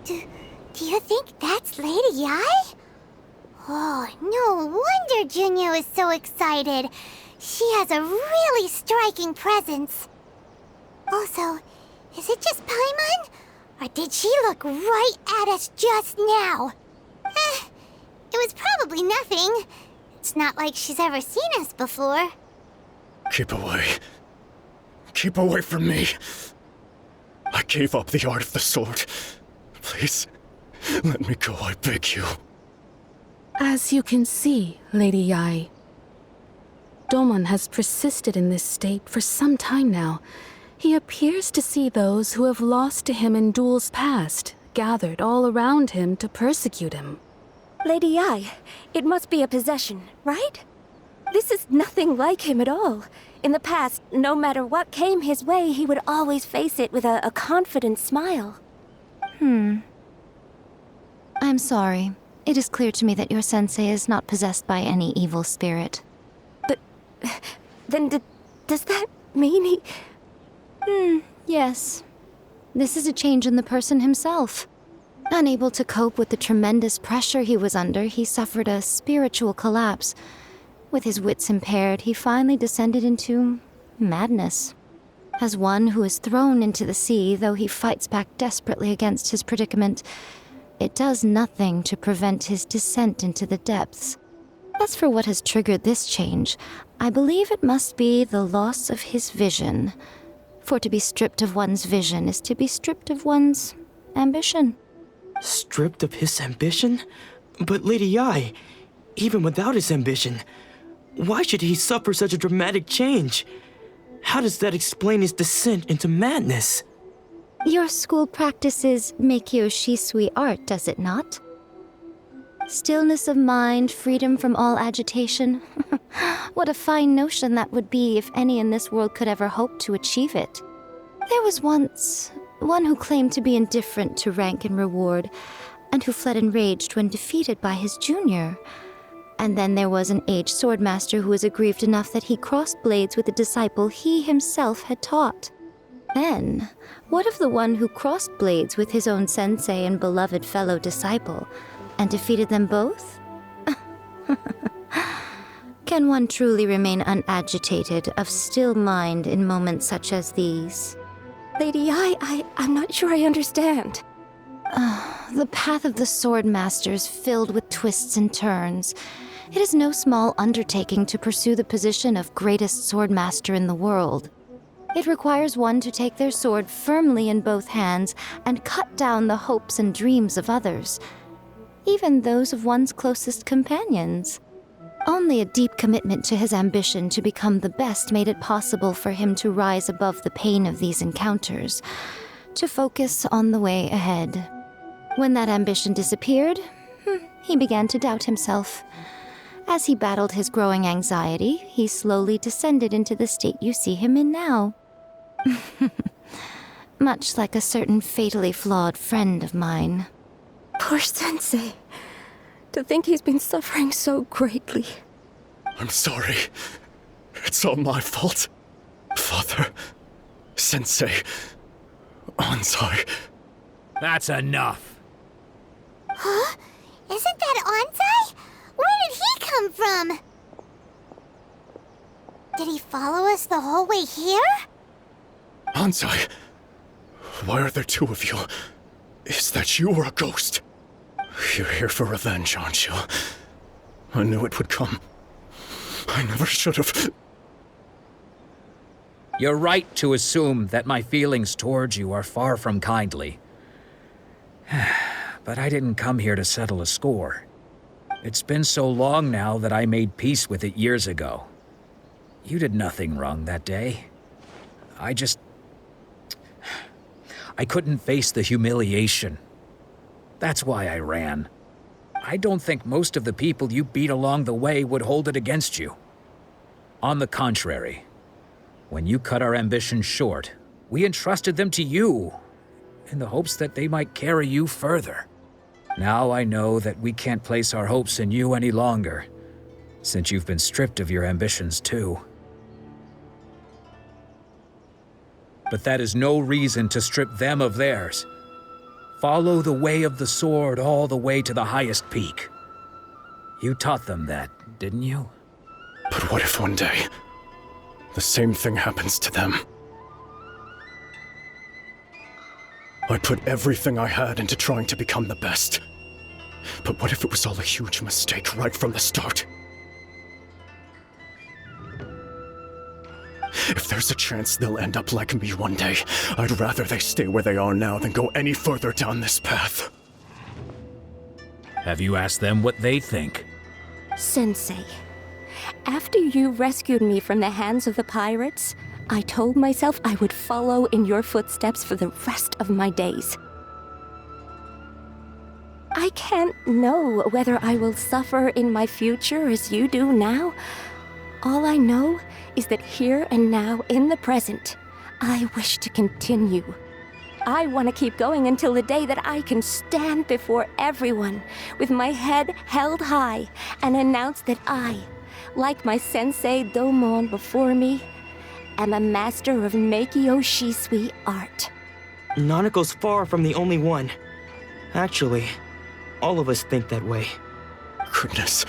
Do you think that's Lady Yai? Oh, no wonder Junyo is so excited. She has a really striking presence. Also, is it just Paimon? Or did she look right at us just now? It was probably nothing. It's not like she's ever seen us before. Keep away. Keep away from me. I gave up the art of the sword. Please, let me go, I beg you. As you can see, Lady Yai, Domon has persisted in this state for some time now. He appears to see those who have lost to him in duels past, gathered all around him to persecute him. Lady Yai, it must be a possession, right? This is nothing like him at all. In the past, no matter what came his way, he would always face it with a confident smile. I'm sorry. It is clear to me that your sensei is not possessed by any evil spirit. But then does that mean he... Yes. This is a change in the person himself. Unable to cope with the tremendous pressure he was under, he suffered a spiritual collapse. With his wits impaired, he finally descended into madness. As one who is thrown into the sea, though he fights back desperately against his predicament, it does nothing to prevent his descent into the depths. As for what has triggered this change, I believe it must be the loss of his vision. For to be stripped of one's vision is to be stripped of one's ambition. Stripped of his ambition? But Lady Yai, even without his ambition, why should he suffer such a dramatic change? How does that explain his descent into madness? Your school practices Meikyo Shisui art, does it not? Stillness of mind, freedom from all agitation. What a fine notion that would be if any in this world could ever hope to achieve it. There was once one who claimed to be indifferent to rank and reward, and who fled enraged when defeated by his junior. And then there was an aged swordmaster who was aggrieved enough that he crossed blades with a disciple he himself had taught. Then, what of the one who crossed blades with his own sensei and beloved fellow disciple, and defeated them both? Can one truly remain unagitated, of still mind in moments such as these? Lady Yai, I'm not sure I understand. The path of the swordmaster is filled with twists and turns. It is no small undertaking to pursue the position of greatest swordmaster in the world. It requires one to take their sword firmly in both hands and cut down the hopes and dreams of others, even those of one's closest companions. Only a deep commitment to his ambition to become the best made it possible for him to rise above the pain of these encounters, to focus on the way ahead. When that ambition disappeared, he began to doubt himself. As he battled his growing anxiety, he slowly descended into the state you see him in now. Much like a certain fatally flawed friend of mine. Poor sensei. To think he's been suffering so greatly. I'm sorry. It's all my fault. Father, Sensei, Ansai. That's enough. Huh? Isn't that Ansai? Where did he come from? Did he follow us the whole way here? Ansai, why are there two of you? Is that you or a ghost? You're here for revenge, aren't you? I knew it would come. I never should have. You're right to assume that my feelings towards you are far from kindly. But I didn't come here to settle a score. It's been so long now that I made peace with it years ago. You did nothing wrong that day. I couldn't face the humiliation. That's why I ran. I don't think most of the people you beat along the way would hold it against you. On the contrary, when you cut our ambitions short, we entrusted them to you, in the hopes that they might carry you further. Now I know that we can't place our hopes in you any longer, since you've been stripped of your ambitions too. But that is no reason to strip them of theirs. Follow the way of the sword all the way to the highest peak. You taught them that, didn't you? But what if one day, the same thing happens to them? I put everything I had into trying to become the best. But what if it was all a huge mistake right from the start? If there's a chance they'll end up like me one day, I'd rather they stay where they are now than go any further down this path. Have you asked them what they think? Sensei, after you rescued me from the hands of the pirates, I told myself I would follow in your footsteps for the rest of my days. I can't know whether I will suffer in my future as you do now. All I know is that here and now, in the present, I wish to continue. I want to keep going until the day that I can stand before everyone with my head held high and announce that I, like my sensei Domon before me, am a master of Meikyo Shisui art. Nanako's far from the only one. Actually, all of us think that way. Goodness.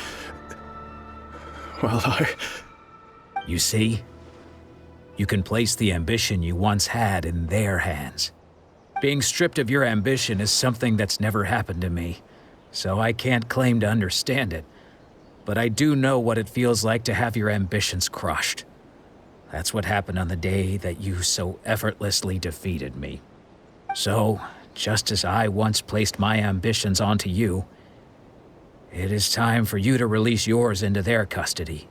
Well, You see? You can place the ambition you once had in their hands. Being stripped of your ambition is something that's never happened to me, so I can't claim to understand it. But I do know what it feels like to have your ambitions crushed. That's what happened on the day that you so effortlessly defeated me. So, just as I once placed my ambitions onto you, it is time for you to release yours into their custody.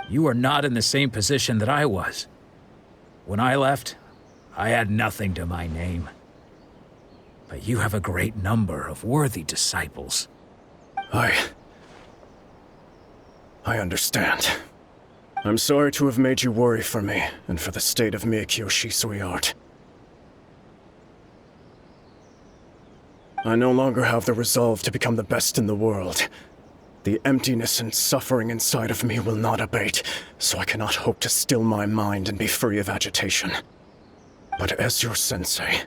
You are not in the same position that I was. When I left, I had nothing to my name. But you have a great number of worthy disciples. I understand. I'm sorry to have made you worry for me, and for the state of Meikyo Shisui art. I no longer have the resolve to become the best in the world. The emptiness and suffering inside of me will not abate, so I cannot hope to still my mind and be free of agitation. But as your sensei,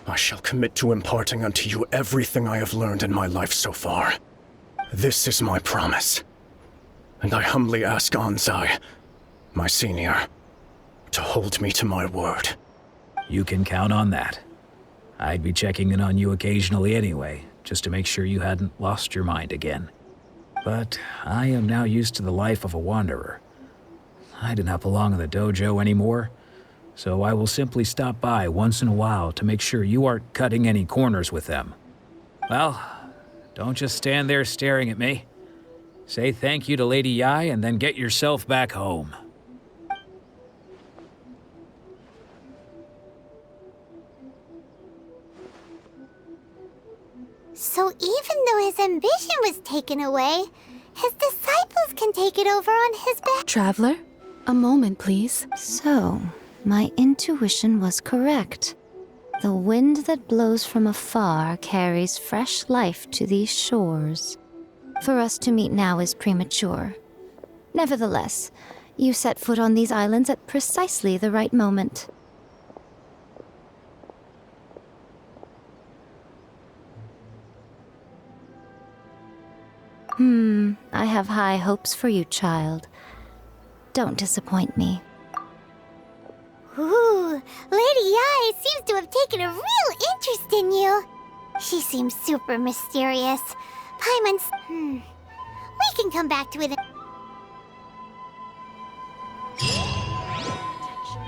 I shall commit to imparting unto you everything I have learned in my life so far. This is my promise. And I humbly ask Anzai, my senior, to hold me to my word. You can count on that. I'd be checking in on you occasionally anyway, just to make sure you hadn't lost your mind again. But I am now used to the life of a wanderer. I do not belong in the dojo anymore, so I will simply stop by once in a while to make sure you aren't cutting any corners with them. Well, don't just stand there staring at me. Say thank you to Lady Yai and then get yourself back home. So even though his ambition was taken away, his disciples can take it over on his back. Traveler, a moment, please. So, my intuition was correct. The wind that blows from afar carries fresh life to these shores. For us to meet now is premature. Nevertheless, you set foot on these islands at precisely the right moment. I have high hopes for you, child. Don't disappoint me. Ooh, Lady Yai seems to have taken a real interest in you. She seems super mysterious. Paimon's... We can come back to it